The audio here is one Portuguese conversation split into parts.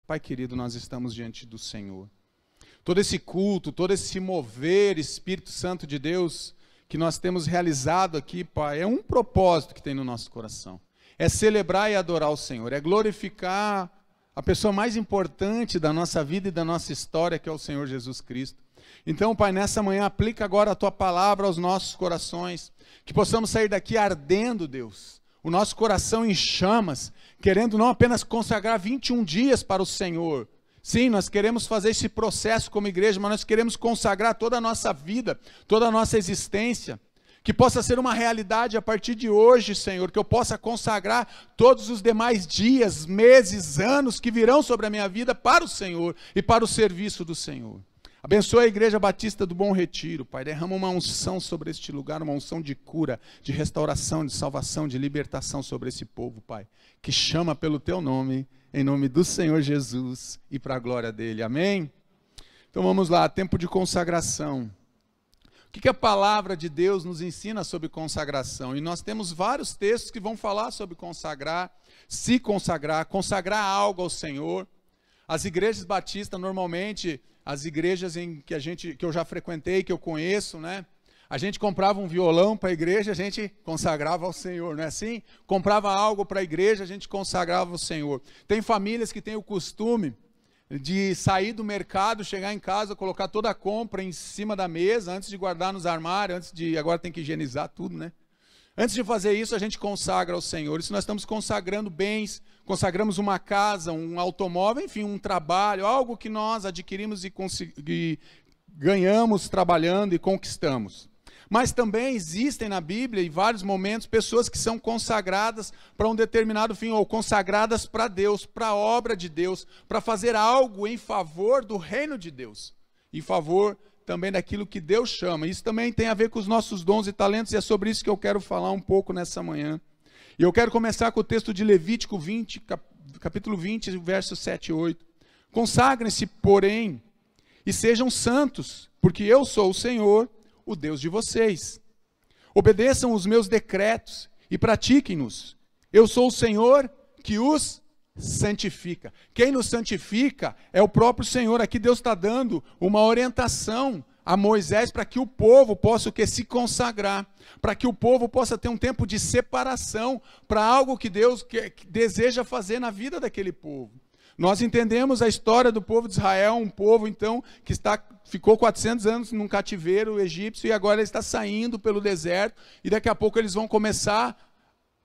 Pai querido, nós estamos diante do Senhor. Todo esse culto, todo esse mover, Espírito Santo de Deus, que nós temos realizado aqui, Pai, é um propósito que tem no nosso coração. É celebrar e adorar o Senhor, é glorificar a pessoa mais importante da nossa vida e da nossa história, que é o Senhor Jesus Cristo. Então, Pai, nessa manhã, aplica agora a Tua palavra aos nossos corações, que possamos sair daqui ardendo, Deus, o nosso coração em chamas, querendo não apenas consagrar 21 dias para o Senhor. Sim, nós queremos fazer esse processo como igreja, mas nós queremos consagrar toda a nossa vida, toda a nossa existência, que possa ser uma realidade a partir de hoje, Senhor, que eu possa consagrar todos os demais dias, meses, anos que virão sobre a minha vida para o Senhor e para o serviço do Senhor. Abençoa a Igreja Batista do Bom Retiro, Pai, derrama uma unção sobre este lugar, uma unção de cura, de restauração, de salvação, de libertação sobre esse povo, Pai, que chama pelo Teu nome, em nome do Senhor Jesus e para a glória dEle, amém? Então vamos lá, tempo de consagração. O que a palavra de Deus nos ensina sobre consagração? E nós temos vários textos que vão falar sobre consagrar, se consagrar, consagrar algo ao Senhor. As igrejas batistas, normalmente, as igrejas que eu já frequentei, que eu conheço, né? A gente comprava um violão para a igreja, a gente consagrava ao Senhor, não é assim? Comprava algo para a igreja, a gente consagrava ao Senhor. Tem famílias que têm o costume de sair do mercado, chegar em casa, colocar toda a compra em cima da mesa, antes de guardar nos armários, agora tem que higienizar tudo, né? Antes de fazer isso, a gente consagra ao Senhor. Isso nós estamos consagrando bens, consagramos uma casa, um automóvel, enfim, um trabalho, algo que nós adquirimos e ganhamos trabalhando e conquistamos. Mas também existem na Bíblia, em vários momentos, pessoas que são consagradas para um determinado fim, ou consagradas para Deus, para a obra de Deus, para fazer algo em favor do reino de Deus, em favor também daquilo que Deus chama. Isso também tem a ver com os nossos dons e talentos, e é sobre isso que eu quero falar um pouco nessa manhã. E eu quero começar com o texto de Levítico 20, capítulo 20, versos 7 e 8. Consagrem-se, porém, e sejam santos, porque eu sou o Senhor, o Deus de vocês. Obedeçam os meus decretos e pratiquem-nos. Eu sou o Senhor que os santifica. Quem nos santifica é o próprio Senhor. Aqui Deus está dando uma orientação a Moisés para que o povo possa se consagrar, para que o povo possa ter um tempo de separação para algo que Deus deseja fazer na vida daquele povo. Nós entendemos a história do povo de Israel, um povo então que ficou 400 anos num cativeiro egípcio e agora ele está saindo pelo deserto e daqui a pouco eles vão começar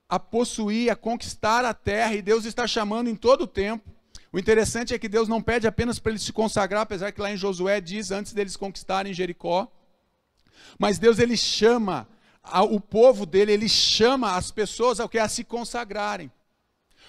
a possuir, a conquistar a terra, e Deus está chamando em todo o tempo. O interessante é que Deus não pede apenas para eles se consagrar, apesar que lá em Josué diz antes deles conquistarem Jericó, mas Deus ele chama o povo dele, ele chama as pessoas a se consagrarem.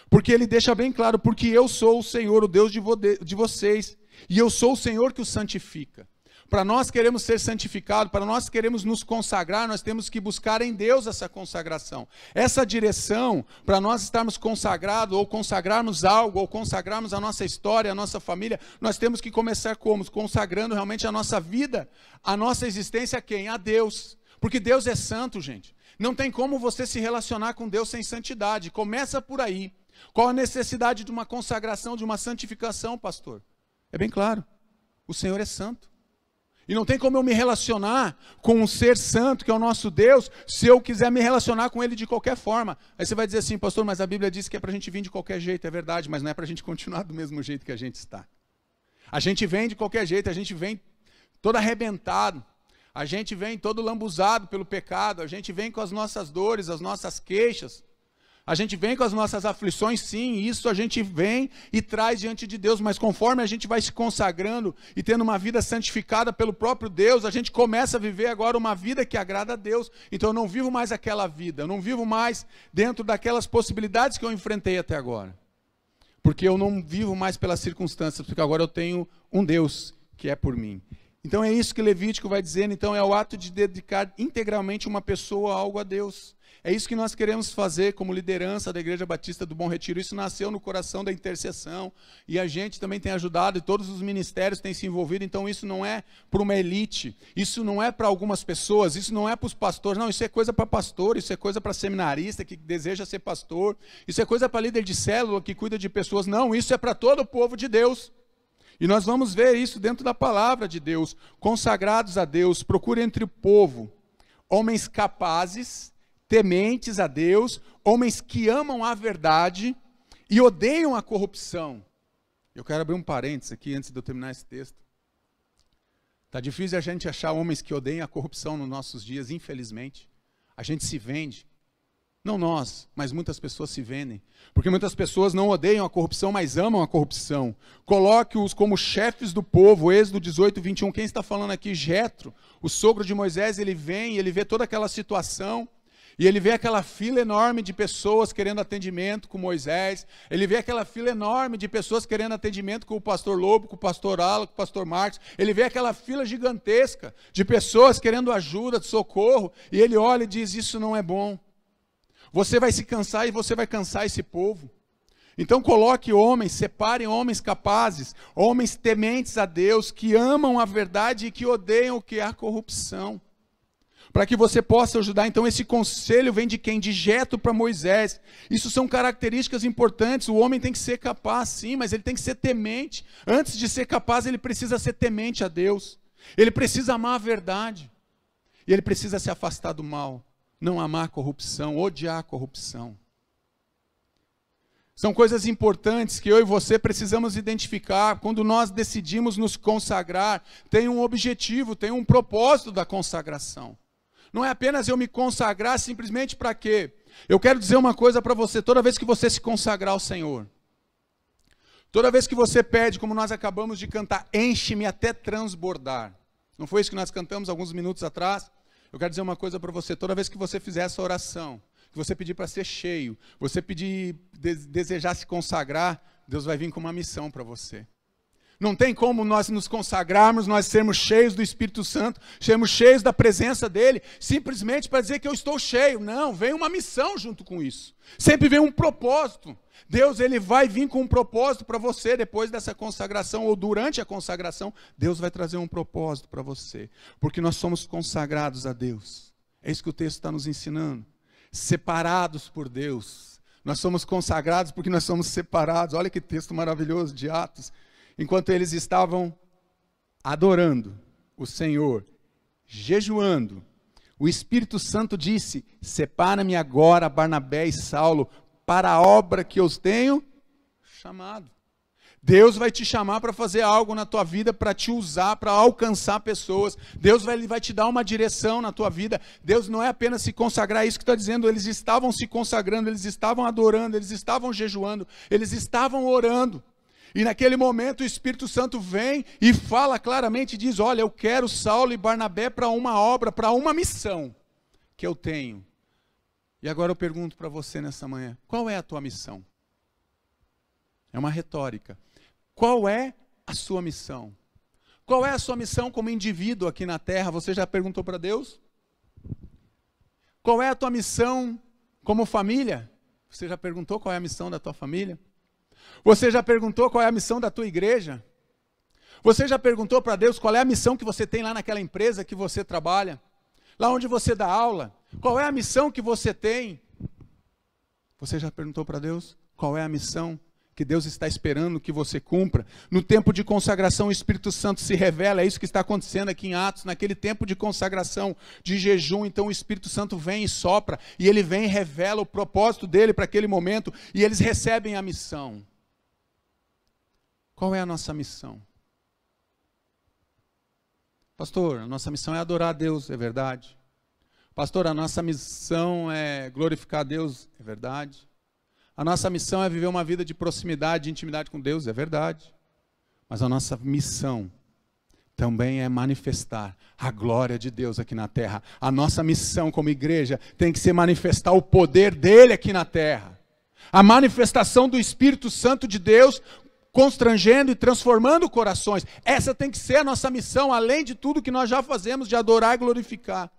Porque ele deixa bem claro, porque eu sou o Senhor, o Deus de vocês, e eu sou o Senhor que os santifica. Para nós queremos ser santificados, para nós queremos nos consagrar, nós temos que buscar em Deus essa consagração. Essa direção, para nós estarmos consagrados, ou consagrarmos algo, ou consagrarmos a nossa história, a nossa família, nós temos que começar como? Consagrando realmente a nossa vida, a nossa existência a quem? A Deus. Porque Deus é santo, gente. Não tem como você se relacionar com Deus sem santidade. Começa por aí. Qual a necessidade de uma consagração, de uma santificação, pastor? É bem claro, o Senhor é santo. E não tem como eu me relacionar com um ser santo, que é o nosso Deus, se eu quiser me relacionar com Ele de qualquer forma. Aí você vai dizer assim, pastor, mas a Bíblia diz que é para a gente vir de qualquer jeito. É verdade, mas não é para a gente continuar do mesmo jeito que a gente está. A gente vem de qualquer jeito, a gente vem todo arrebentado, a gente vem todo lambuzado pelo pecado, a gente vem com as nossas dores, as nossas queixas. A gente vem com as nossas aflições, sim, isso a gente vem e traz diante de Deus, mas conforme a gente vai se consagrando e tendo uma vida santificada pelo próprio Deus, a gente começa a viver agora uma vida que agrada a Deus. Então eu não vivo mais aquela vida, eu não vivo mais dentro daquelas possibilidades que eu enfrentei até agora. Porque eu não vivo mais pelas circunstâncias, porque agora eu tenho um Deus que é por mim. Então é isso que Levítico vai dizendo, então é o ato de dedicar integralmente uma pessoa a algo a Deus. É isso que nós queremos fazer como liderança da Igreja Batista do Bom Retiro. Isso nasceu no coração da intercessão e a gente também tem ajudado e todos os ministérios têm se envolvido. Então isso não é para uma elite, isso não é para algumas pessoas, isso não é para os pastores. Não, isso é coisa para pastor, isso é coisa para seminarista que deseja ser pastor, isso é coisa para líder de célula que cuida de pessoas. Não, isso é para todo o povo de Deus. E nós vamos ver isso dentro da palavra de Deus. Consagrados a Deus, procure entre o povo homens capazes, tementes a Deus, homens que amam a verdade e odeiam a corrupção. Eu quero abrir um parênteses aqui antes de eu terminar esse texto. Está difícil a gente achar homens que odeiam a corrupção nos nossos dias, infelizmente. A gente se vende. Não nós, mas muitas pessoas se vendem. Porque muitas pessoas não odeiam a corrupção, mas amam a corrupção. Coloque-os como chefes do povo. Êxodo 18, 21. Quem está falando aqui? Jetro, o sogro de Moisés, ele vem, ele vê toda aquela situação. E ele vê aquela fila enorme de pessoas querendo atendimento com Moisés. Ele vê aquela fila enorme de pessoas querendo atendimento com o pastor Lobo, com o pastor Ala, com o pastor Marcos. Ele vê aquela fila gigantesca de pessoas querendo ajuda, de socorro. E ele olha e diz, isso não é bom. Você vai se cansar e você vai cansar esse povo. Então coloque homens, separem homens capazes, homens tementes a Deus, que amam a verdade e que odeiam o que é a corrupção. Para que você possa ajudar, então esse conselho vem de quem? De Jetro para Moisés. Isso são características importantes, o homem tem que ser capaz sim, mas ele tem que ser temente. Antes de ser capaz, ele precisa ser temente a Deus. Ele precisa amar a verdade. E ele precisa se afastar do mal. Não amar a corrupção, odiar a corrupção. São coisas importantes que eu e você precisamos identificar. Quando nós decidimos nos consagrar, tem um objetivo, tem um propósito da consagração. Não é apenas eu me consagrar simplesmente para quê? Eu quero dizer uma coisa para você, toda vez que você se consagrar ao Senhor, toda vez que você pede, como nós acabamos de cantar, enche-me até transbordar. Não foi isso que nós cantamos alguns minutos atrás? Eu quero dizer uma coisa para você, toda vez que você fizer essa oração, que você pedir para ser cheio, você pedir, desejar se consagrar, Deus vai vir com uma missão para você. Não tem como nós nos consagrarmos, nós sermos cheios do Espírito Santo, sermos cheios da presença dEle, simplesmente para dizer que eu estou cheio. Não, vem uma missão junto com isso. Sempre vem um propósito. Deus, Ele vai vir com um propósito para você depois dessa consagração, ou durante a consagração, Deus vai trazer um propósito para você. Porque nós somos consagrados a Deus. É isso que o texto está nos ensinando. Separados por Deus. Nós somos consagrados porque nós somos separados. Olha que texto maravilhoso de Atos. Enquanto eles estavam adorando o Senhor, jejuando, o Espírito Santo disse, separa-me agora Barnabé e Saulo para a obra que eu os tenho chamado. Deus vai te chamar para fazer algo na tua vida, para te usar, para alcançar pessoas. Deus vai te dar uma direção na tua vida. Deus não é apenas se consagrar, é isso que está dizendo. Eles estavam se consagrando, eles estavam adorando, eles estavam jejuando, eles estavam orando. E naquele momento o Espírito Santo vem e fala claramente, diz, olha, eu quero Saulo e Barnabé para uma obra, para uma missão que eu tenho. E agora eu pergunto para você nessa manhã, qual é a tua missão? É uma retórica. Qual é a sua missão? Qual é a sua missão como indivíduo aqui na terra? Você já perguntou para Deus? Qual é a tua missão como família? Você já perguntou qual é a missão da tua família? Você já perguntou qual é a missão da tua igreja? Você já perguntou para Deus qual é a missão que você tem lá naquela empresa que você trabalha? Lá onde você dá aula? Qual é a missão que você tem? Você já perguntou para Deus qual é a missão que Deus está esperando que você cumpra? No tempo de consagração, o Espírito Santo se revela, é isso que está acontecendo aqui em Atos, naquele tempo de consagração, de jejum, então o Espírito Santo vem e sopra, e ele vem e revela o propósito dele para aquele momento, e eles recebem a missão. Qual é a nossa missão? Pastor, a nossa missão é adorar a Deus, é verdade. Pastor, a nossa missão é glorificar a Deus, é verdade. A nossa missão é viver uma vida de proximidade, de intimidade com Deus, é verdade. Mas a nossa missão também é manifestar a glória de Deus aqui na terra. A nossa missão como igreja tem que ser manifestar o poder dele aqui na terra. A manifestação do Espírito Santo de Deus constrangendo e transformando corações. Essa tem que ser a nossa missão, além de tudo que nós já fazemos, de adorar e glorificar.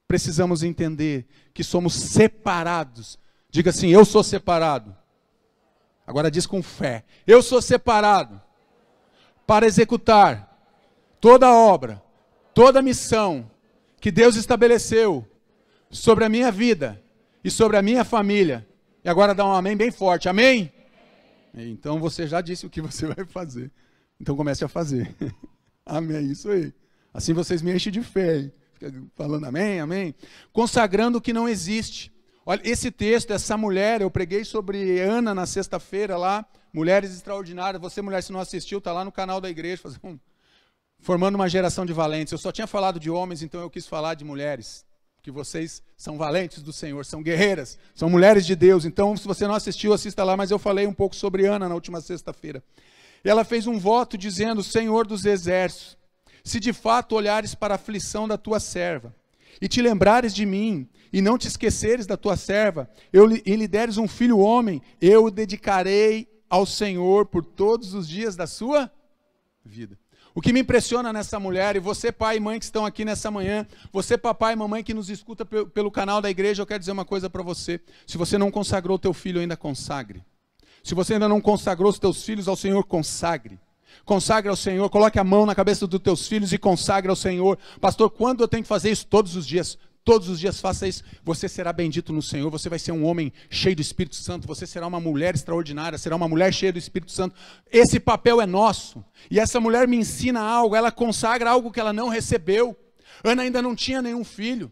Precisamos entender que somos separados. Diga assim, eu sou separado. Agora diz com fé, eu sou separado para executar toda obra, toda missão que Deus estabeleceu sobre a minha vida e sobre a minha família. E agora dá um amém bem forte, amém? Então você já disse o que você vai fazer. Então comece a fazer. Amém, é isso aí. Assim vocês me enchem de fé. Hein? Fica falando amém, amém. Consagrando o que não existe. Olha, esse texto, essa mulher, eu preguei sobre Ana na sexta-feira lá, Mulheres Extraordinárias. Você, mulher, se não assistiu, está lá no canal da igreja, formando uma geração de valentes. Eu só tinha falado de homens, então eu quis falar de mulheres. Que vocês são valentes do Senhor, são guerreiras, são mulheres de Deus. Então, se você não assistiu, assista lá, mas eu falei um pouco sobre Ana na última sexta-feira. E ela fez um voto dizendo, Senhor dos exércitos, se de fato olhares para a aflição da tua serva, e te lembrares de mim, e não te esqueceres da tua serva, e lhe deres um filho homem, eu o dedicarei ao Senhor por todos os dias da sua vida. O que me impressiona nessa mulher, e você pai e mãe que estão aqui nessa manhã, você papai e mamãe que nos escuta pelo canal da igreja, eu quero dizer uma coisa para você. Se você não consagrou o teu filho, ainda consagre. Se você ainda não consagrou os teus filhos ao Senhor, consagre. Consagre ao Senhor, coloque a mão na cabeça dos teus filhos e consagre ao Senhor. Pastor, quando eu tenho que fazer isso? Todos os dias. Todos os dias faça isso, você será bendito no Senhor, você vai ser um homem cheio do Espírito Santo, você será uma mulher extraordinária, será uma mulher cheia do Espírito Santo. Esse papel é nosso, e essa mulher me ensina algo, ela consagra algo que ela não recebeu. Ana ainda não tinha nenhum filho,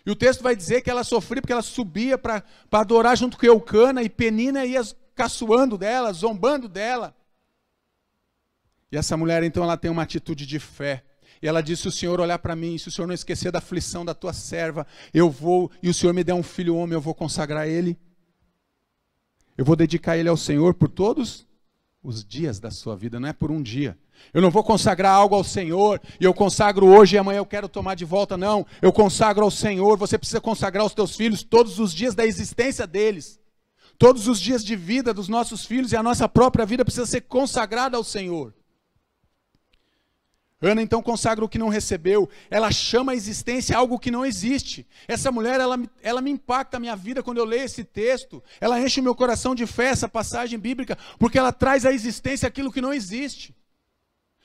e o texto vai dizer que ela sofria porque ela subia para adorar junto com Eucana, e Penina ia caçoando dela, zombando dela. E essa mulher então ela tem uma atitude de fé. E ela disse, se o Senhor olhar para mim, se o Senhor não esquecer da aflição da tua serva, eu vou, e o Senhor me der um filho homem, eu vou consagrar ele. Eu vou dedicar ele ao Senhor por todos os dias da sua vida, não é por um dia. Eu não vou consagrar algo ao Senhor, e eu consagro hoje e amanhã eu quero tomar de volta, não. Eu consagro ao Senhor, você precisa consagrar os teus filhos todos os dias da existência deles. Todos os dias de vida dos nossos filhos e a nossa própria vida precisa ser consagrada ao Senhor. Ana então consagra o que não recebeu, ela chama a existência algo que não existe. Essa mulher, ela me impacta a minha vida quando eu leio esse texto, ela enche o meu coração de fé, essa passagem bíblica, porque ela traz à existência aquilo que não existe.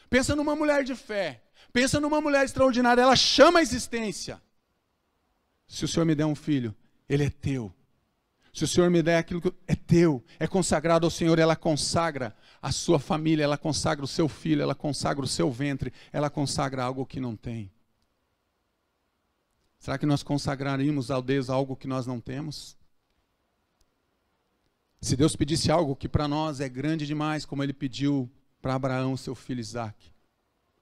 Pensa numa mulher de fé, pensa numa mulher extraordinária, ela chama a existência. Se o Senhor me der um filho, ele é teu. Se o Senhor me der aquilo que é teu, é consagrado ao Senhor, ela consagra a sua família, ela consagra o seu filho, ela consagra o seu ventre, ela consagra algo que não tem. Será que nós consagraríamos a Deus algo que nós não temos? Se Deus pedisse algo que para nós é grande demais, como Ele pediu para Abraão, seu filho Isaac,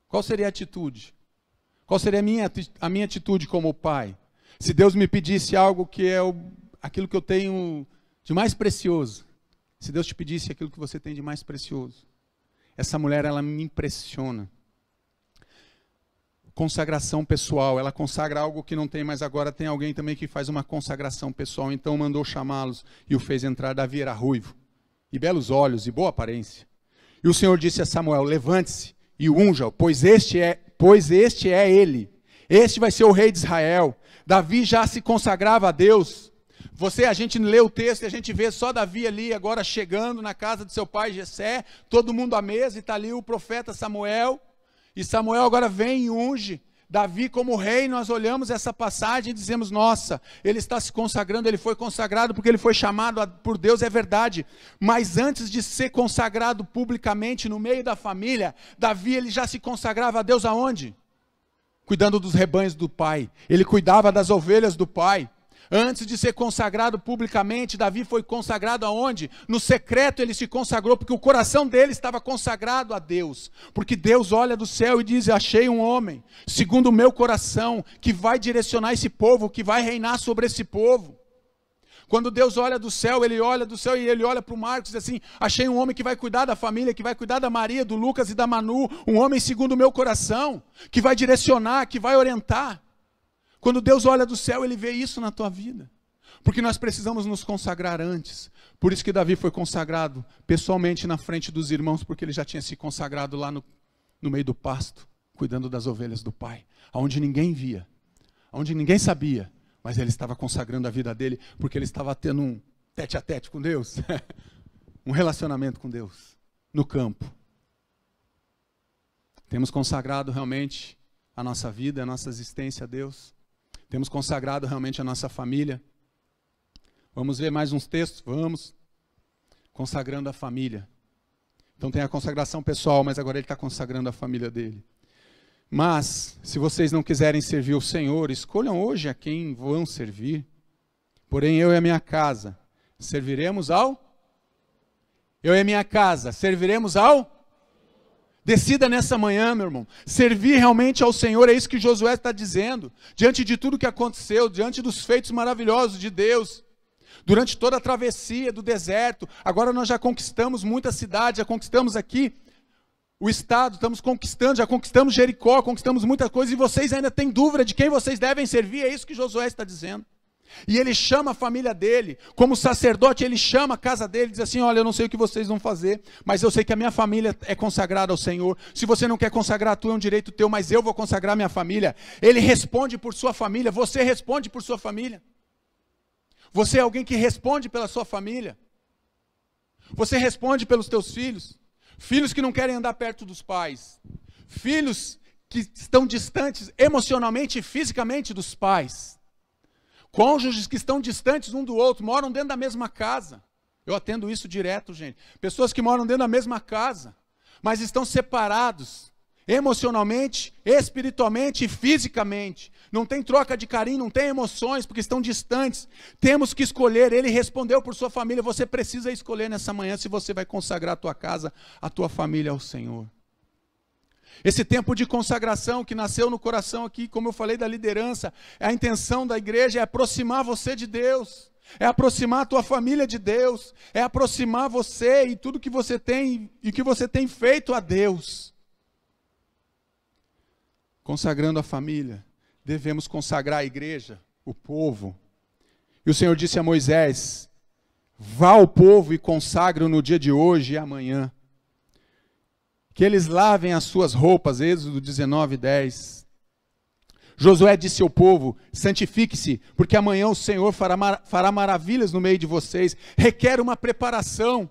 qual seria a atitude? Qual seria a minha atitude como pai? Se Deus me pedisse algo que é aquilo que eu tenho de mais precioso, se Deus te pedisse aquilo que você tem de mais precioso, essa mulher, ela me impressiona. Consagração pessoal, ela consagra algo que não tem, mas agora tem alguém também que faz uma consagração pessoal, então mandou chamá-los e o fez entrar. Davi era ruivo, e belos olhos, e boa aparência. E o Senhor disse a Samuel, levante-se e unja-o, pois este é ele, este vai ser o rei de Israel. Davi já se consagrava a Deus. A gente lê o texto e a gente vê só Davi ali agora chegando na casa de seu pai Jessé, todo mundo à mesa, e está ali o profeta Samuel, e Samuel agora vem e unge Davi como rei. Nós olhamos essa passagem e dizemos, nossa, ele está se consagrando, ele foi consagrado porque ele foi chamado por Deus, é verdade, mas antes de ser consagrado publicamente no meio da família, Davi ele já se consagrava a Deus aonde? Cuidando dos rebanhos do pai, ele cuidava das ovelhas do pai. Antes de ser consagrado publicamente, Davi foi consagrado aonde? No secreto ele se consagrou, porque o coração dele estava consagrado a Deus. Porque Deus olha do céu e diz, achei um homem, segundo o meu coração, que vai direcionar esse povo, que vai reinar sobre esse povo. Quando Deus olha do céu e ele olha para o Marcos e diz assim, achei um homem que vai cuidar da família, que vai cuidar da Maria, do Lucas e da Manu, um homem segundo o meu coração, que vai direcionar, que vai orientar. Quando Deus olha do céu, Ele vê isso na tua vida. Porque nós precisamos nos consagrar antes. Por isso que Davi foi consagrado pessoalmente na frente dos irmãos, porque ele já tinha se consagrado lá no meio do pasto, cuidando das ovelhas do pai, onde ninguém via, onde ninguém sabia, mas ele estava consagrando a vida dele, porque ele estava tendo um tete-a-tete com Deus, um relacionamento com Deus, no campo. Temos consagrado realmente a nossa vida, a nossa existência a Deus. Temos consagrado realmente a nossa família. Vamos ver mais uns textos? Vamos. Consagrando a família. Então tem a consagração pessoal, mas agora ele está consagrando a família dele. Mas, se vocês não quiserem servir o Senhor, escolham hoje a quem vão servir. Porém, eu e a minha casa serviremos ao... Eu e a minha casa serviremos ao... Decida nessa manhã, meu irmão, servir realmente ao Senhor, é isso que Josué está dizendo. Diante de tudo que aconteceu, diante dos feitos maravilhosos de Deus, durante toda a travessia do deserto, agora nós já conquistamos muita cidade, já conquistamos aqui o estado, estamos conquistando, já conquistamos Jericó, conquistamos muita coisa, e vocês ainda têm dúvida de quem vocês devem servir, é isso que Josué está dizendo. E ele chama a família dele, como sacerdote, ele chama a casa dele, diz assim, olha, eu não sei o que vocês vão fazer, mas eu sei que a minha família é consagrada ao Senhor. Se você não quer consagrar a tua, é um direito teu, mas eu vou consagrar minha família. Ele responde por sua família, você responde por sua família. Você é alguém que responde pela sua família. Você responde pelos teus filhos. Filhos que não querem andar perto dos pais. Filhos que estão distantes emocionalmente e fisicamente dos pais. Cônjuges que estão distantes um do outro, moram dentro da mesma casa. Eu atendo isso direto, gente. Pessoas que moram dentro da mesma casa, mas estão separados emocionalmente, espiritualmente e fisicamente. Não tem troca de carinho, não tem emoções, porque estão distantes. Temos que escolher. Ele respondeu por sua família. Você precisa escolher nessa manhã se você vai consagrar a tua casa, a tua família ao Senhor. Esse tempo de consagração que nasceu no coração aqui, como eu falei da liderança, a intenção da igreja é aproximar você de Deus, é aproximar a tua família de Deus, é aproximar você e tudo que você tem e que você tem feito a Deus. Consagrando a família, devemos consagrar a igreja, o povo. E o Senhor disse a Moisés, vá ao povo e consagre-o no dia de hoje e amanhã. Que eles lavem as suas roupas, Êxodo 19:10. Josué disse ao povo, santifique-se, porque amanhã o Senhor fará maravilhas no meio de vocês. Requer uma preparação.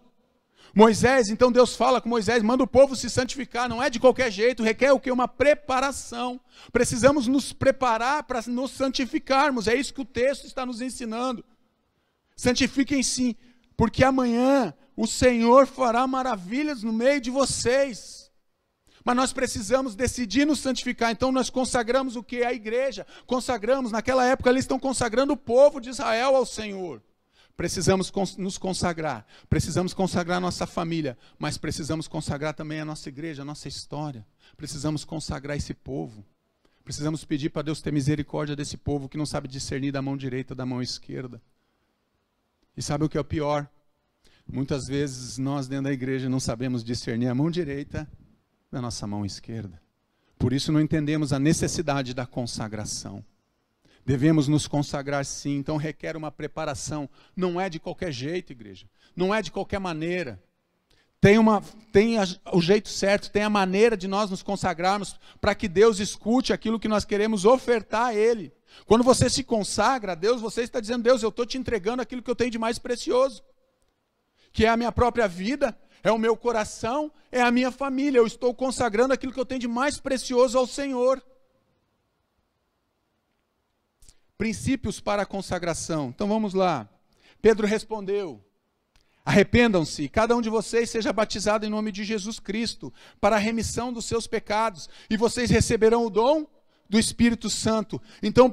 Moisés, então Deus fala com Moisés, manda o povo se santificar, não é de qualquer jeito, requer o quê? Uma preparação. Precisamos nos preparar para nos santificarmos, é isso que o texto está nos ensinando. Santifiquem-se, porque amanhã o Senhor fará maravilhas no meio de vocês. Mas nós precisamos decidir nos santificar. Então nós consagramos o que? A igreja. Consagramos, naquela época eles estão consagrando o povo de Israel ao Senhor. Precisamos nos consagrar. Precisamos consagrar a nossa família. Mas precisamos consagrar também a nossa igreja, a nossa história. Precisamos consagrar esse povo. Precisamos pedir para Deus ter misericórdia desse povo que não sabe discernir da mão direita da mão esquerda. E sabe o que é o pior? Muitas vezes nós dentro da igreja não sabemos discernir a mão direita da nossa mão esquerda. Por isso não entendemos a necessidade da consagração. Devemos nos consagrar sim, então requer uma preparação. Não é de qualquer jeito, igreja. Não é de qualquer maneira. Tem o jeito certo, tem a maneira de nós nos consagrarmos para que Deus escute aquilo que nós queremos ofertar a Ele. Quando você se consagra a Deus, você está dizendo, Deus, eu estou te entregando aquilo que eu tenho de mais precioso. Que é a minha própria vida, é o meu coração, é a minha família. Eu estou consagrando aquilo que eu tenho de mais precioso ao Senhor. Princípios para a consagração. Então vamos lá. Pedro respondeu, arrependam-se, cada um de vocês seja batizado em nome de Jesus Cristo, para a remissão dos seus pecados, e vocês receberão o dom do Espírito Santo. Então,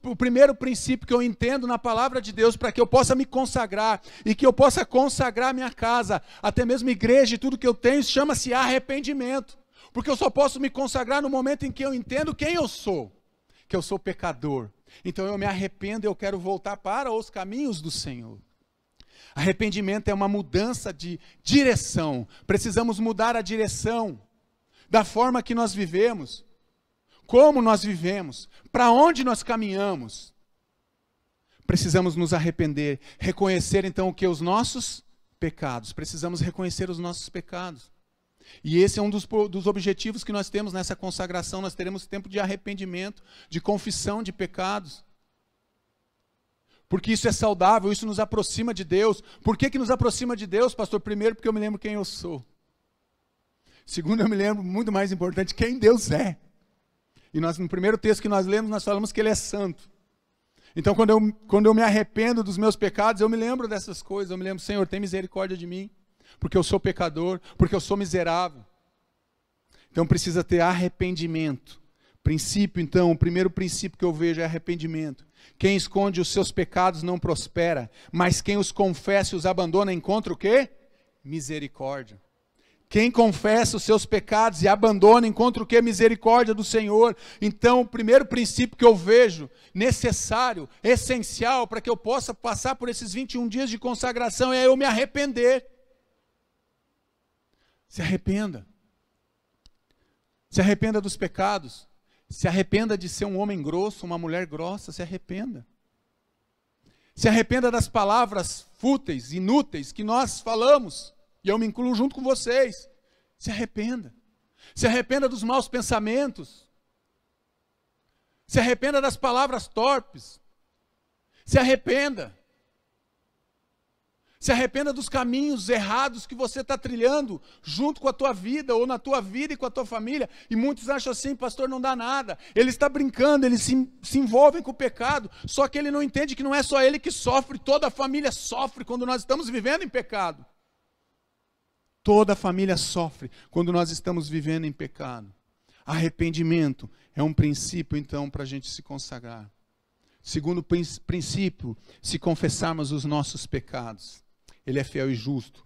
o primeiro princípio que eu entendo na palavra de Deus, para que eu possa me consagrar, e que eu possa consagrar minha casa, até mesmo igreja e tudo que eu tenho, chama-se arrependimento. Porque eu só posso me consagrar no momento em que eu entendo quem eu sou, que eu sou pecador. Então eu me arrependo e eu quero voltar para os caminhos do Senhor. Arrependimento é uma mudança de direção. Precisamos mudar a direção da forma que nós vivemos. Como nós vivemos, para onde nós caminhamos. Precisamos nos arrepender, reconhecer então o que? Os nossos pecados. Precisamos reconhecer os nossos pecados. E esse é um dos objetivos que nós temos nessa consagração. Nós teremos tempo de arrependimento, de confissão de pecados. Porque isso é saudável, isso nos aproxima de Deus. Por que nos aproxima de Deus, pastor? Primeiro, porque eu me lembro quem eu sou. Segundo, eu me lembro, muito mais importante, quem Deus é. E no primeiro texto que nós lemos, nós falamos que Ele é santo. Então, quando eu me arrependo dos meus pecados, eu me lembro dessas coisas. Eu me lembro, Senhor, tem misericórdia de mim. Porque eu sou pecador, porque eu sou miserável. Então precisa ter arrependimento. Princípio, então, o primeiro princípio que eu vejo é arrependimento. Quem esconde os seus pecados não prospera, mas quem os confessa e os abandona encontra o quê? Misericórdia. Quem confessa os seus pecados e abandona encontra o quê? Misericórdia do Senhor. Então, o primeiro princípio que eu vejo necessário, essencial, para que eu possa passar por esses 21 dias de consagração é eu me arrepender. Se arrependa. Se arrependa dos pecados. Se arrependa de ser um homem grosso, uma mulher grossa. Se arrependa. Se arrependa das palavras fúteis, inúteis que nós falamos. E eu me incluo junto com vocês. Se arrependa. Se arrependa dos maus pensamentos. Se arrependa das palavras torpes. Se arrependa. Se arrependa dos caminhos errados que você está trilhando junto com a tua vida, ou na tua vida e com a tua família. E muitos acham assim, pastor, não dá nada. Ele está brincando, eles se envolvem com o pecado. Só que ele não entende que não é só ele que sofre, toda a família sofre quando nós estamos vivendo em pecado. Toda a família sofre quando nós estamos vivendo em pecado. Arrependimento é um princípio, então, para a gente se consagrar. Segundo princípio, se confessarmos os nossos pecados. Ele é fiel e justo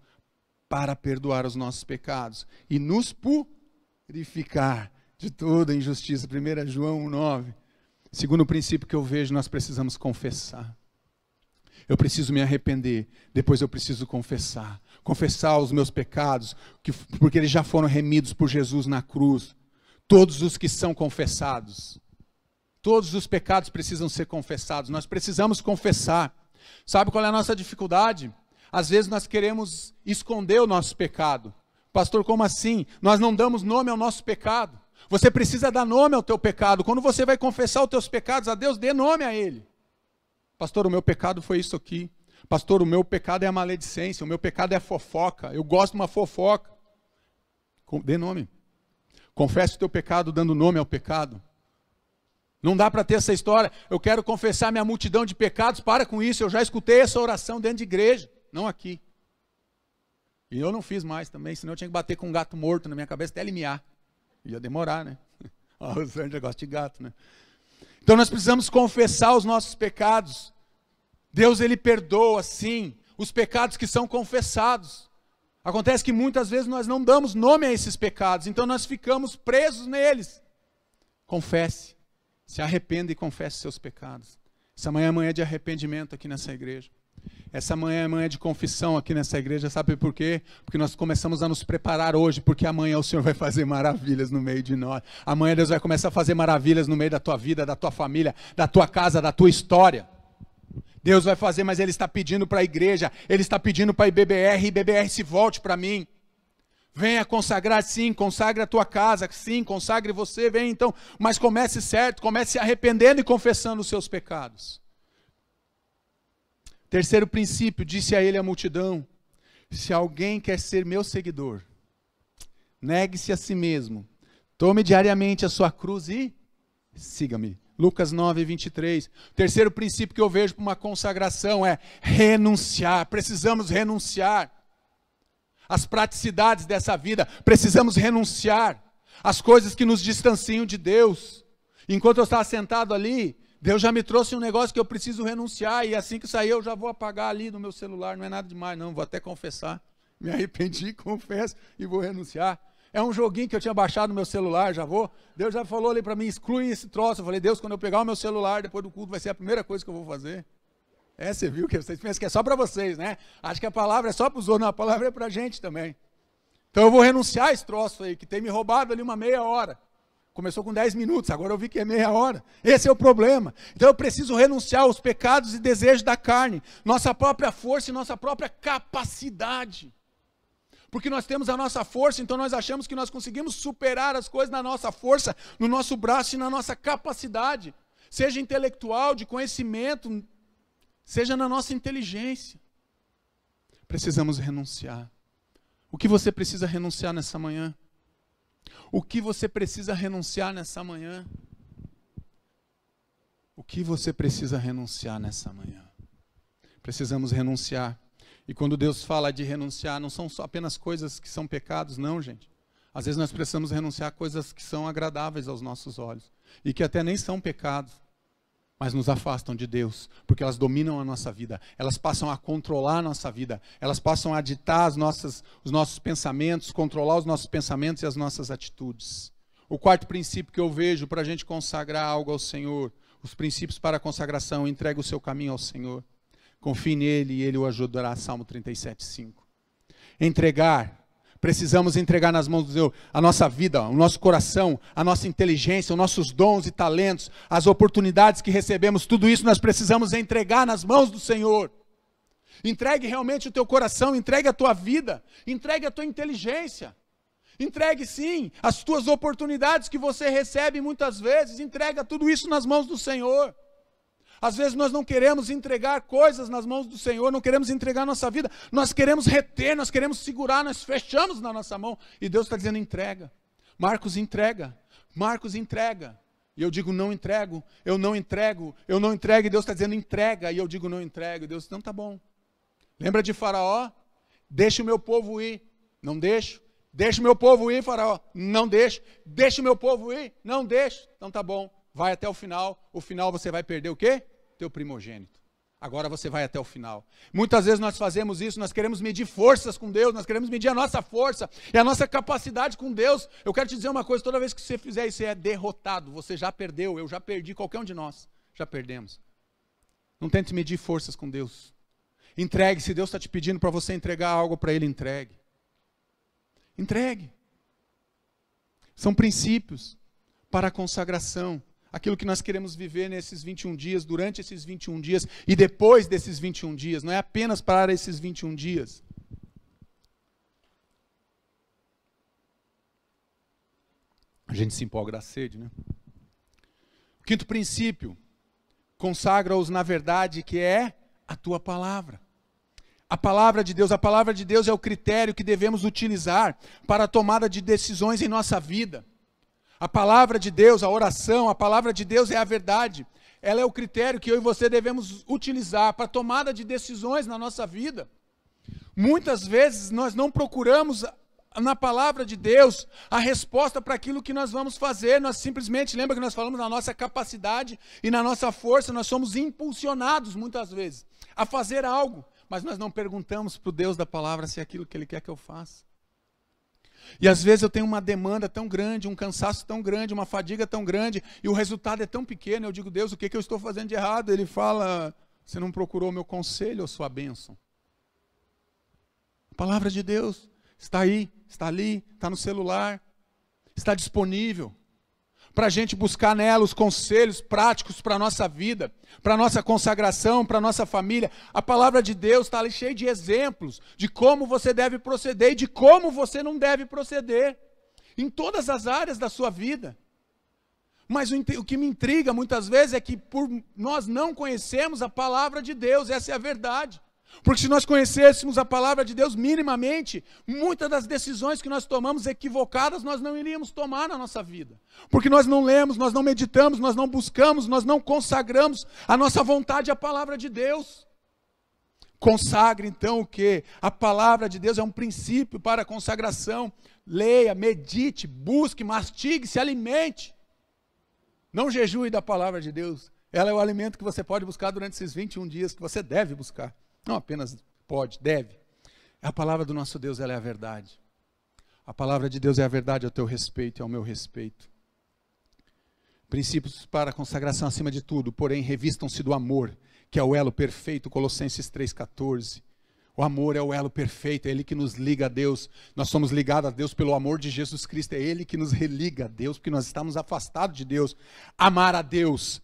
para perdoar os nossos pecados e nos purificar de toda injustiça. 1 João 1,9. Segundo princípio que eu vejo, nós precisamos confessar. Eu preciso me arrepender, depois eu preciso confessar. Confessar os meus pecados, porque eles já foram remidos por Jesus na cruz. Todos os que são confessados. Todos os pecados precisam ser confessados. Nós precisamos confessar. Sabe qual é a nossa dificuldade? Às vezes nós queremos esconder o nosso pecado. Pastor, como assim? Nós não damos nome ao nosso pecado. Você precisa dar nome ao teu pecado. Quando você vai confessar os teus pecados a Deus, dê nome a Ele. Pastor, o meu pecado foi isso aqui. Pastor, o meu pecado é a maledicência. O meu pecado é a fofoca. Eu gosto de uma fofoca. Dê nome. Confesse o teu pecado dando nome ao pecado. Não dá para ter essa história. Eu quero confessar minha multidão de pecados. Para com isso. Eu já escutei essa oração dentro de igreja. Não aqui. E eu não fiz mais também, senão eu tinha que bater com um gato morto na minha cabeça até ele miar. Ia demorar, né? O Sandra gosta de gato, né? Então nós precisamos confessar os nossos pecados. Deus, Ele perdoa, sim, os pecados que são confessados. Acontece que muitas vezes nós não damos nome a esses pecados, então nós ficamos presos neles. Confesse, se arrependa e confesse seus pecados. Essa manhã é manhã de arrependimento aqui nessa igreja. Essa manhã é manhã de confissão aqui nessa igreja, sabe por quê? Porque nós começamos a nos preparar hoje, porque amanhã o Senhor vai fazer maravilhas no meio de nós. Amanhã Deus vai começar a fazer maravilhas no meio da tua vida, da tua família, da tua casa, da tua história. Deus vai fazer, mas Ele está pedindo para a igreja, Ele está pedindo para a IBBR, e IBBR se volte para mim. Venha consagrar, sim, consagre a tua casa, sim, consagre você, vem então, mas comece certo, comece se arrependendo e confessando os seus pecados. Terceiro princípio, disse a ele a multidão, se alguém quer ser meu seguidor, negue-se a si mesmo, tome diariamente a sua cruz e siga-me. Lucas 9, 23. Terceiro princípio que eu vejo para uma consagração é renunciar. Precisamos renunciar às praticidades dessa vida. Precisamos renunciar às coisas que nos distanciam de Deus. Enquanto eu estava sentado ali, Deus já me trouxe um negócio que eu preciso renunciar. E assim que sair eu já vou apagar ali no meu celular. Não é nada demais não, vou até confessar. Me arrependi, confesso e vou renunciar. É um joguinho que eu tinha baixado no meu celular, já vou. Deus já falou ali para mim, exclui esse troço. Eu falei, Deus, quando eu pegar o meu celular, depois do culto, vai ser a primeira coisa que eu vou fazer. Você viu que vocês pensam que é só para vocês, né? Acho que a palavra é só para os outros, não, a palavra é para a gente também. Então eu vou renunciar a esse troço aí, que tem me roubado ali uma meia hora. Começou com 10 minutos, agora eu vi que é meia hora. Esse é o problema. Então eu preciso renunciar aos pecados e desejos da carne, nossa própria força e nossa própria capacidade. Porque nós temos a nossa força, então nós achamos que nós conseguimos superar as coisas na nossa força, no nosso braço e na nossa capacidade. Seja intelectual, de conhecimento, seja na nossa inteligência. Precisamos renunciar. O que você precisa renunciar nessa manhã? O que você precisa renunciar nessa manhã? O que você precisa renunciar nessa manhã? Precisamos renunciar. E quando Deus fala de renunciar, não são só apenas coisas que são pecados, não, gente. Às vezes nós precisamos renunciar a coisas que são agradáveis aos nossos olhos. E que até nem são pecados, mas nos afastam de Deus. Porque elas dominam a nossa vida. Elas passam a controlar a nossa vida. Elas passam a ditar os nossos pensamentos, controlar os nossos pensamentos e as nossas atitudes. O quarto princípio que eu vejo para a gente consagrar algo ao Senhor, os princípios para a consagração: entregue o seu caminho ao Senhor. Confie nele e ele o ajudará. Salmo 37:5. Entregar. Precisamos entregar nas mãos de Deus a nossa vida, o nosso coração, a nossa inteligência, os nossos dons e talentos, as oportunidades que recebemos, tudo isso nós precisamos entregar nas mãos do Senhor. Entregue realmente o teu coração, entregue a tua vida, entregue a tua inteligência. Entregue sim as tuas oportunidades que você recebe muitas vezes, entrega tudo isso nas mãos do Senhor. Às vezes nós não queremos entregar coisas nas mãos do Senhor, não queremos entregar a nossa vida, nós queremos reter, nós queremos segurar, nós fechamos na nossa mão, e Deus está dizendo: entrega. Marcos, entrega. Marcos, entrega. E eu digo: não entrego, eu não entrego, eu não entrego, e Deus está dizendo: entrega, e eu digo: não entrego, e Deus: não, tá bom. Lembra de Faraó? Deixa o meu povo ir. Não deixo. Deixa o meu povo ir, Faraó. Não deixo. Deixa o meu povo ir. Não deixo. Então tá bom. Vai até o final você vai perder o quê? Teu primogênito. Agora você vai até o final. Muitas vezes nós fazemos isso, nós queremos medir forças com Deus, nós queremos medir a nossa força e a nossa capacidade com Deus. Eu quero te dizer uma coisa: toda vez que você fizer isso, você é derrotado, você já perdeu, eu já perdi, qualquer um de nós já perdemos. Não tente medir forças com Deus. Entregue. Se Deus está te pedindo para você entregar algo para Ele, entregue. Entregue. São princípios para a consagração. Aquilo que nós queremos viver nesses 21 dias, durante esses 21 dias e depois desses 21 dias. Não é apenas para esses 21 dias. A gente se empolga da sede, né? O quinto princípio: consagra-os na verdade, que é a tua palavra. A palavra de Deus é o critério que devemos utilizar para a tomada de decisões em nossa vida. A palavra de Deus, a oração, a palavra de Deus é a verdade. Ela é o critério que eu e você devemos utilizar para a tomada de decisões na nossa vida. Muitas vezes nós não procuramos na palavra de Deus a resposta para aquilo que nós vamos fazer. Nós simplesmente, lembra que nós falamos na nossa capacidade e na nossa força, nós somos impulsionados muitas vezes a fazer algo, mas nós não perguntamos para o Deus da palavra se é aquilo que Ele quer que eu faça. E às vezes eu tenho uma demanda tão grande, um cansaço tão grande, uma fadiga tão grande, e o resultado é tão pequeno. Eu digo: Deus, o que eu estou fazendo de errado? Ele fala: você não procurou o meu conselho ou sua bênção? A palavra de Deus está aí, está ali, está no celular, está disponível para a gente buscar nela os conselhos práticos para a nossa vida, para a nossa consagração, para a nossa família. A palavra de Deus está ali cheia de exemplos de como você deve proceder e de como você não deve proceder, em todas as áreas da sua vida. Mas o que me intriga muitas vezes é que por nós não conhecemos a palavra de Deus, essa é a verdade. Porque se nós conhecêssemos a palavra de Deus minimamente, muitas das decisões que nós tomamos equivocadas, nós não iríamos tomar na nossa vida. Porque nós não lemos, nós não meditamos, nós não buscamos, nós não consagramos a nossa vontade à palavra de Deus. Consagre então o quê? A palavra de Deus é um princípio para a consagração. Leia, medite, busque, mastigue, se alimente. Não jejue da palavra de Deus. Ela é o alimento que você pode buscar durante esses 21 dias, que você deve buscar. Não apenas pode, deve. A palavra do nosso Deus, ela é a verdade. A palavra de Deus é a verdade ao teu respeito e ao meu respeito. Princípios para a consagração acima de tudo, porém revistam-se do amor, que é o elo perfeito, Colossenses 3,14. O amor é o elo perfeito, é Ele que nos liga a Deus. Nós somos ligados a Deus pelo amor de Jesus Cristo, é Ele que nos religa a Deus, porque nós estamos afastados de Deus. Amar a Deus,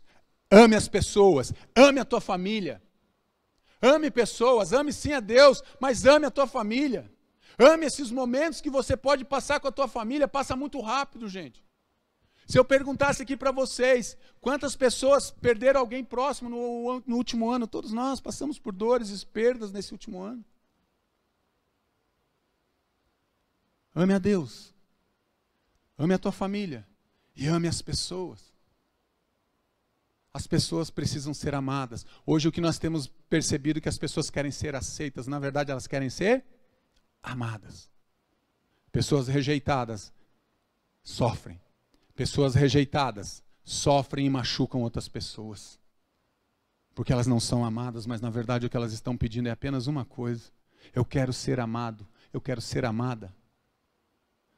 ame as pessoas, ame a tua família. Ame pessoas, ame sim a Deus, mas ame a tua família. Ame esses momentos que você pode passar com a tua família, passa muito rápido, gente. Se eu perguntasse aqui para vocês, quantas pessoas perderam alguém próximo no último ano? Todos nós passamos por dores e perdas nesse último ano. Ame a Deus, ame a tua família e ame as pessoas. As pessoas precisam ser amadas. Hoje o que nós temos percebido é que as pessoas querem ser aceitas, na verdade elas querem ser amadas. Pessoas rejeitadas sofrem. Pessoas rejeitadas sofrem e machucam outras pessoas. Porque elas não são amadas, mas na verdade o que elas estão pedindo é apenas uma coisa. Eu quero ser amado, eu quero ser amada.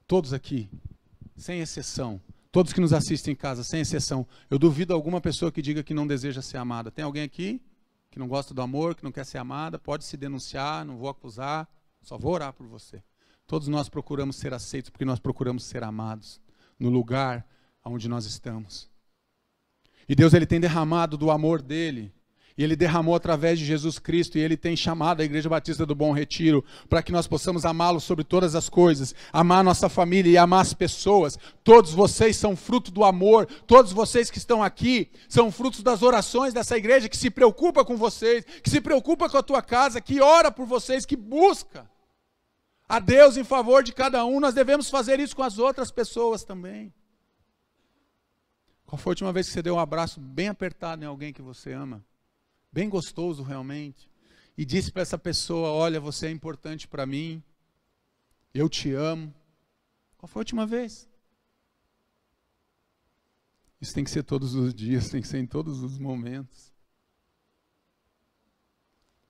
Todos aqui, sem exceção, todos que nos assistem em casa, sem exceção, eu duvido alguma pessoa que diga que não deseja ser amada. Tem alguém aqui que não gosta do amor, que não quer ser amada? Pode se denunciar, não vou acusar, só vou orar por você. Todos nós procuramos ser aceitos porque nós procuramos ser amados no lugar onde nós estamos. E Deus, Ele tem derramado do amor dEle, e Ele derramou através de Jesus Cristo, e Ele tem chamado a Igreja Batista do Bom Retiro, para que nós possamos amá-lo sobre todas as coisas, amar a nossa família e amar as pessoas. Todos vocês são fruto do amor, todos vocês que estão aqui, são frutos das orações dessa igreja, que se preocupa com vocês, que se preocupa com a tua casa, que ora por vocês, que busca a Deus em favor de cada um. Nós devemos fazer isso com as outras pessoas também. Qual foi a última vez que você deu um abraço bem apertado em alguém que você ama? Bem gostoso realmente. E disse para essa pessoa, olha, você é importante para mim. Eu te amo. Qual foi a última vez? Isso tem que ser todos os dias, tem que ser em todos os momentos.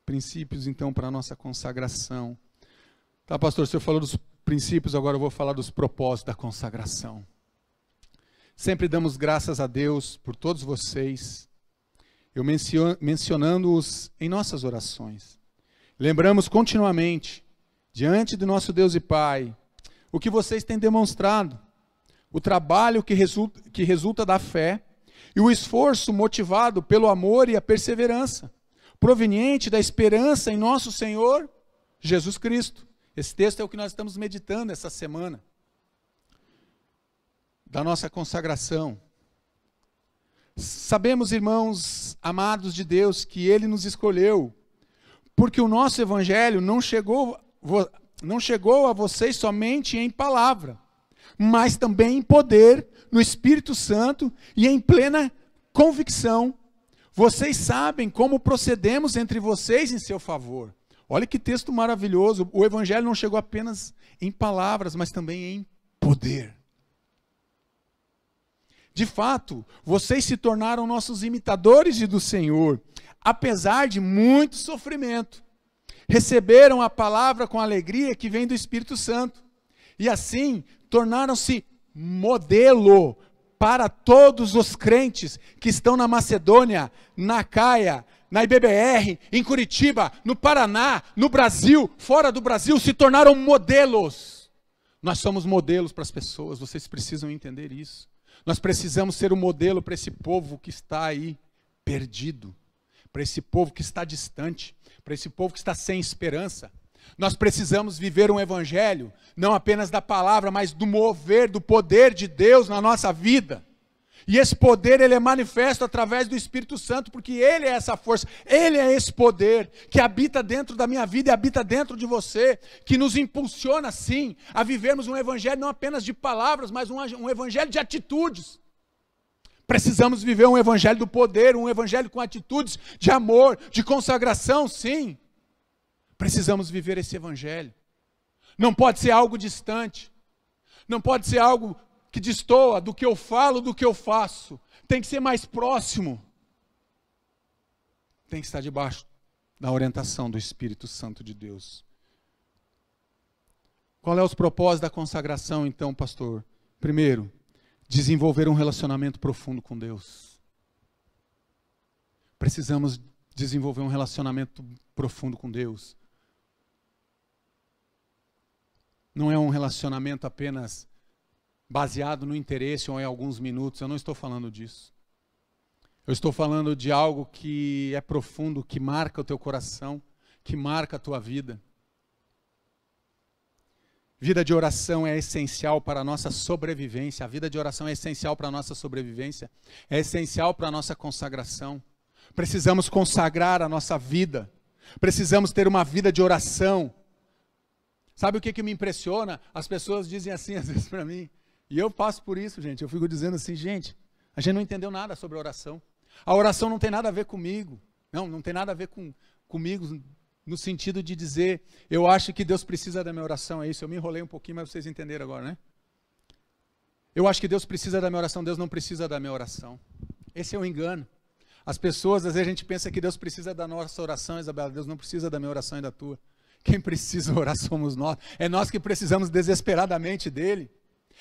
Princípios então para a nossa consagração. Tá, pastor, o senhor falou dos princípios, agora eu vou falar dos propósitos da consagração. Sempre damos graças a Deus por todos vocês, eu mencionando-os em nossas orações. Lembramos continuamente, diante do nosso Deus e Pai, o que vocês têm demonstrado, o trabalho que resulta da fé e o esforço motivado pelo amor e a perseverança, proveniente da esperança em nosso Senhor Jesus Cristo. Esse texto é o que nós estamos meditando essa semana, da nossa consagração. Sabemos, irmãos amados de Deus, que Ele nos escolheu, porque o nosso Evangelho não chegou a vocês somente em palavra, mas também em poder, no Espírito Santo e em plena convicção. Vocês sabem como procedemos entre vocês em seu favor. Olha que texto maravilhoso. O Evangelho não chegou apenas em palavras, mas também em poder. De fato, vocês se tornaram nossos imitadores do Senhor, apesar de muito sofrimento. Receberam a palavra com alegria que vem do Espírito Santo. E assim, tornaram-se modelo para todos os crentes que estão na Macedônia, na Acaia, na IBBR, em Curitiba, no Paraná, no Brasil, fora do Brasil, se tornaram modelos. Nós somos modelos para as pessoas, vocês precisam entender isso. Nós precisamos ser um modelo para esse povo que está aí perdido, para esse povo que está distante, para esse povo que está sem esperança. Nós precisamos viver um evangelho, não apenas da palavra, mas do mover, do poder de Deus na nossa vida. E esse poder, ele é manifesto através do Espírito Santo, porque Ele é essa força, Ele é esse poder que habita dentro da minha vida e habita dentro de você, que nos impulsiona, sim, a vivermos um evangelho não apenas de palavras, mas um evangelho de atitudes. Precisamos viver um evangelho do poder, um evangelho com atitudes de amor, de consagração, sim. Precisamos viver esse evangelho. Não pode ser algo distante, não pode ser algo que destoa do que eu falo, do que eu faço. Tem que ser mais próximo. Tem que estar debaixo da orientação do Espírito Santo de Deus. Qual é os propósitos da consagração, então, pastor? Primeiro, desenvolver um relacionamento profundo com Deus. Precisamos desenvolver um relacionamento profundo com Deus. Não é um relacionamento apenas baseado no interesse ou em alguns minutos. Eu não estou falando disso. Eu estou falando de algo que é profundo, que marca o teu coração, que marca a tua vida. Vida de oração é essencial para a nossa sobrevivência. A vida de oração é essencial para a nossa sobrevivência. É essencial para a nossa consagração. Precisamos consagrar a nossa vida. Precisamos ter uma vida de oração. Sabe o que me impressiona? As pessoas dizem assim às vezes para mim. E eu passo por isso, gente. Eu fico dizendo assim, gente, a gente não entendeu nada sobre a oração. A oração não tem nada a ver comigo. Não tem nada a ver comigo no sentido de dizer, eu acho que Deus precisa da minha oração, é isso. Eu me enrolei um pouquinho, mas vocês entenderam agora, né? Eu acho que Deus precisa da minha oração, Deus não precisa da minha oração. Esse é o engano. As pessoas, às vezes a gente pensa que Deus precisa da nossa oração, Isabela, Deus não precisa da minha oração e da tua. Quem precisa orar somos nós. É nós que precisamos desesperadamente dele.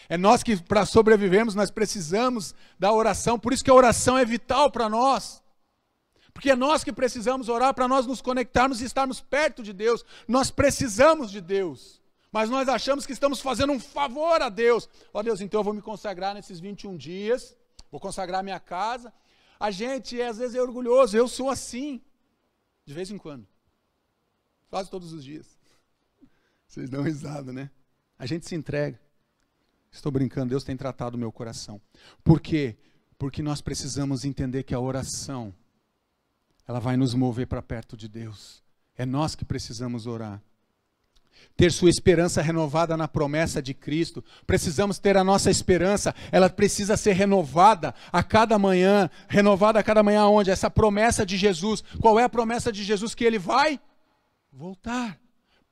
É nós que, para sobrevivermos, nós precisamos da oração. Por isso que a oração é vital para nós. Porque é nós que precisamos orar para nós nos conectarmos e estarmos perto de Deus. Nós precisamos de Deus. Mas nós achamos que estamos fazendo um favor a Deus. Ó Deus, então eu vou me consagrar nesses 21 dias. Vou consagrar a minha casa. A gente, às vezes, é orgulhoso. Eu sou assim. De vez em quando. Quase todos os dias. Vocês dão risada, né? A gente se entrega. Estou brincando, Deus tem tratado o meu coração. Por quê? Porque nós precisamos entender que a oração, ela vai nos mover para perto de Deus. É nós que precisamos orar. Ter sua esperança renovada na promessa de Cristo. Precisamos ter a nossa esperança, ela precisa ser renovada a cada manhã. Renovada a cada manhã onde? Essa promessa de Jesus. Qual é a promessa de Jesus? Que Ele vai voltar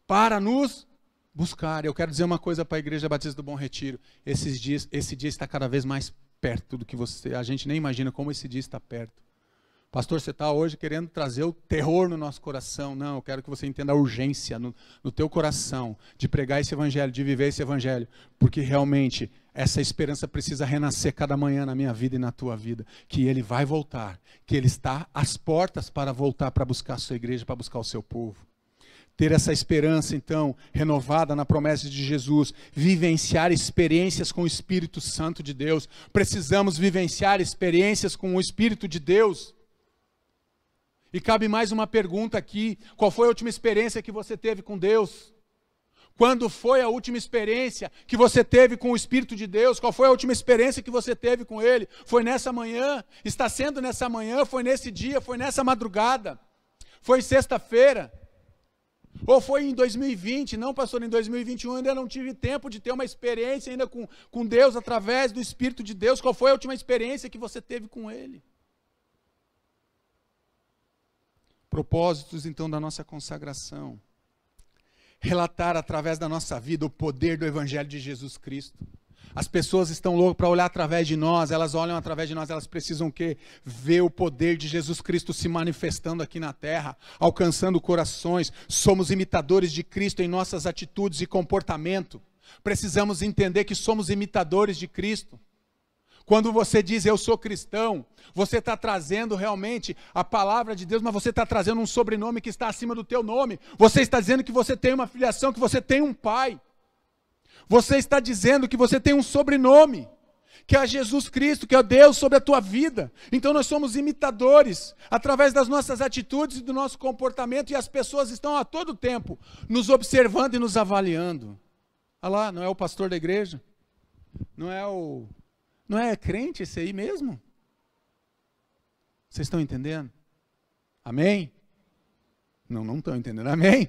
para nos buscar. Eu quero dizer uma coisa para a Igreja Batista do Bom Retiro. Esse dia está cada vez mais perto do que você. A gente nem imagina como esse dia está perto. Pastor, você está hoje querendo trazer o terror no nosso coração. Não, eu quero que você entenda a urgência no teu coração de pregar esse evangelho, de viver esse evangelho. Porque realmente essa esperança precisa renascer cada manhã na minha vida e na tua vida. Que Ele vai voltar, que Ele está às portas para voltar, para buscar a sua igreja, para buscar o seu povo. Ter essa esperança, então, renovada na promessa de Jesus, vivenciar experiências com o Espírito Santo de Deus. Precisamos vivenciar experiências com o Espírito de Deus. E cabe mais uma pergunta aqui: qual foi a última experiência que você teve com Deus? Quando foi a última experiência que você teve com o Espírito de Deus? Qual foi a última experiência que você teve com Ele? Foi nessa manhã? Está sendo nessa manhã? Foi nesse dia? Foi nessa madrugada? Foi sexta-feira? Ou foi em 2020? Não, pastor, em 2021 eu ainda não tive tempo de ter uma experiência ainda com Deus através do Espírito de Deus. Qual foi a última experiência que você teve com Ele? Propósitos, então, da nossa consagração. Relatar através da nossa vida o poder do Evangelho de Jesus Cristo. As pessoas estão loucas para olhar através de nós, elas olham através de nós, elas precisam o quê? Ver o poder de Jesus Cristo se manifestando aqui na terra, alcançando corações. Somos imitadores de Cristo em nossas atitudes e comportamento. Precisamos entender que somos imitadores de Cristo. Quando você diz eu sou cristão, você está trazendo realmente a palavra de Deus, mas você está trazendo um sobrenome que está acima do teu nome. Você está dizendo que você tem uma filiação, que você tem um pai. Você está dizendo que você tem um sobrenome, que é Jesus Cristo, que é Deus sobre a tua vida. Então nós somos imitadores, através das nossas atitudes e do nosso comportamento, e as pessoas estão a todo tempo nos observando e nos avaliando. Olha lá, não é o pastor da igreja? Não é crente esse aí mesmo? Vocês estão entendendo? Amém? Não estão entendendo. Amém?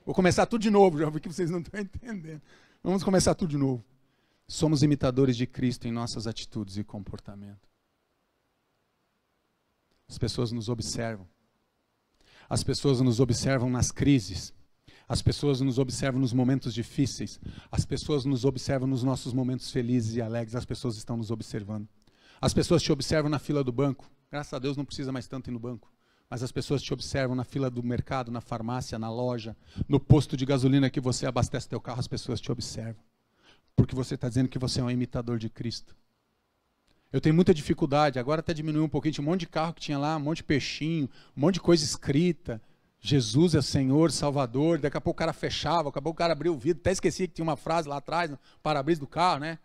Vou começar tudo de novo, já vi que vocês não estão entendendo. Vamos começar tudo de novo. Somos imitadores de Cristo em nossas atitudes e comportamento. As pessoas nos observam. As pessoas nos observam nas crises. As pessoas nos observam nos momentos difíceis. As pessoas nos observam nos nossos momentos felizes e alegres. As pessoas estão nos observando. As pessoas te observam na fila do banco. Graças a Deus não precisa mais tanto ir no banco. Mas as pessoas te observam na fila do mercado, na farmácia, na loja, no posto de gasolina que você abastece teu carro. As pessoas te observam. Porque você está dizendo que você é um imitador de Cristo. Eu tenho muita dificuldade. Agora até diminuiu um pouquinho. Tinha um monte de carro que tinha lá, um monte de peixinho, um monte de coisa escrita. Jesus é Senhor, Salvador, daqui a pouco o cara fechava, daqui a pouco o cara abria o vidro, até esquecia que tinha uma frase lá atrás, no para-brisa do carro, né?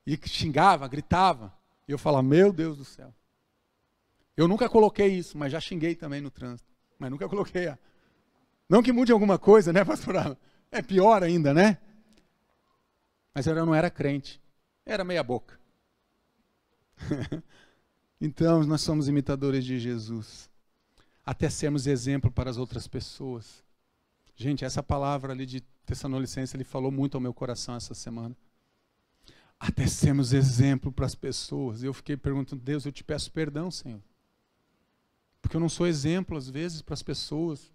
E xingava, gritava. E eu falava, meu Deus do céu. Eu nunca coloquei isso, mas já xinguei também no trânsito. Mas nunca coloquei. Não que mude alguma coisa, né, pastor? É pior ainda, né? Mas eu não era crente. Era meia boca. Então, nós somos imitadores de Jesus. Até sermos exemplo para as outras pessoas. Gente, essa palavra ali de Tessalonicenses, ele falou muito ao meu coração essa semana. Até sermos exemplo para as pessoas. Eu fiquei perguntando, Deus, eu te peço perdão, Senhor. Porque eu não sou exemplo, às vezes, para as pessoas.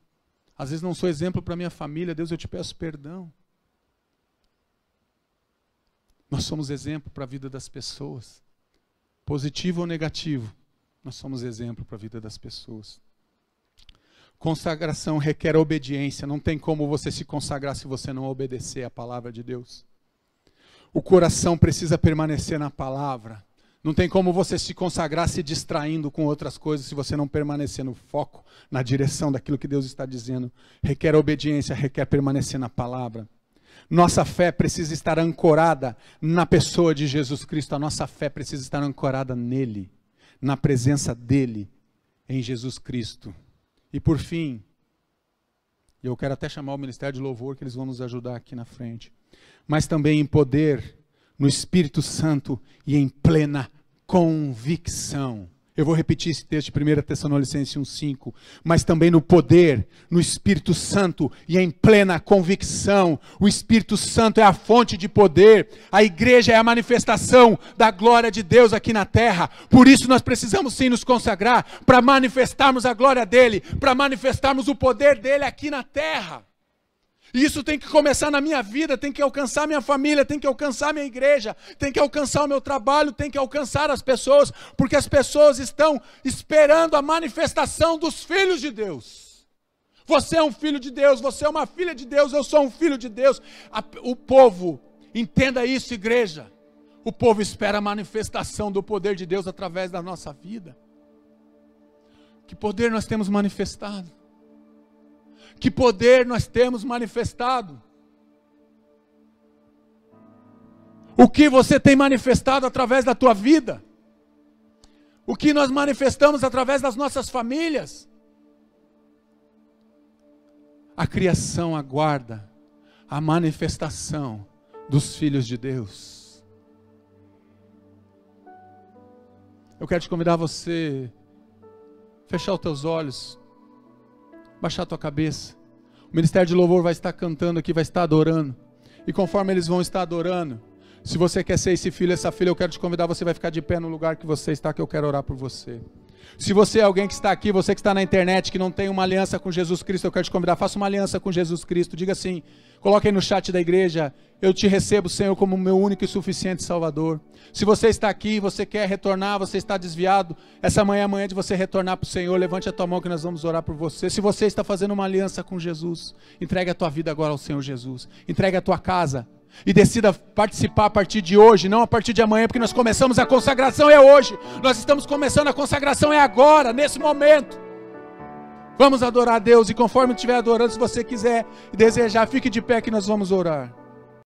Às vezes não sou exemplo para a minha família. Deus, eu te peço perdão. Nós somos exemplo para a vida das pessoas. Positivo ou negativo, nós somos exemplo para a vida das pessoas. Consagração requer obediência. Não tem como você se consagrar se você não obedecer à palavra de Deus. O coração precisa permanecer na palavra. Não tem como você se consagrar se distraindo com outras coisas se você não permanecer no foco, na direção daquilo que Deus está dizendo. Requer obediência, requer permanecer na palavra. Nossa fé precisa estar ancorada na pessoa de Jesus Cristo. A nossa fé precisa estar ancorada nele, na presença dele, em Jesus Cristo. E por fim, eu quero até chamar o Ministério de Louvor, que eles vão nos ajudar aqui na frente. Mas também em poder, no Espírito Santo e em plena convicção. Eu vou repetir esse texto de 1 Tessalonicenses 1,5. Mas também no poder, no Espírito Santo e em plena convicção. O Espírito Santo é a fonte de poder. A igreja é a manifestação da glória de Deus aqui na terra. Por isso nós precisamos sim nos consagrar para manifestarmos a glória dele, para manifestarmos o poder dele aqui na terra. E isso tem que começar na minha vida, tem que alcançar minha família, tem que alcançar minha igreja, tem que alcançar o meu trabalho, tem que alcançar as pessoas, porque as pessoas estão esperando a manifestação dos filhos de Deus. Você é um filho de Deus, você é uma filha de Deus, eu sou um filho de Deus. O povo, entenda isso, igreja, o povo espera a manifestação do poder de Deus através da nossa vida. Que poder nós temos manifestado? Que poder nós temos manifestado? O que você tem manifestado através da tua vida? O que nós manifestamos através das nossas famílias? A criação aguarda a manifestação dos filhos de Deus. Eu quero te convidar a você fechar os teus olhos, baixar a tua cabeça. O Ministério de Louvor vai estar cantando aqui, vai estar adorando. E conforme eles vão estar adorando, se você quer ser esse filho, essa filha, eu quero te convidar, você vai ficar de pé no lugar que você está, que eu quero orar por você. Se você é alguém que está aqui, você que está na internet, que não tem uma aliança com Jesus Cristo, eu quero te convidar, faça uma aliança com Jesus Cristo. Diga assim, coloque aí no chat da igreja, eu te recebo, Senhor, como meu único e suficiente Salvador. Se você está aqui, você quer retornar, você está desviado, essa manhã é a manhã de você retornar para o Senhor, levante a tua mão que nós vamos orar por você. Se você está fazendo uma aliança com Jesus, entregue a tua vida agora ao Senhor Jesus, entregue a tua casa e decida participar a partir de hoje, não a partir de amanhã, porque nós começamos a consagração é hoje, nós estamos começando a consagração é agora, nesse momento. Vamos adorar a Deus e conforme estiver adorando, se você quiser e desejar, fique de pé que nós vamos orar.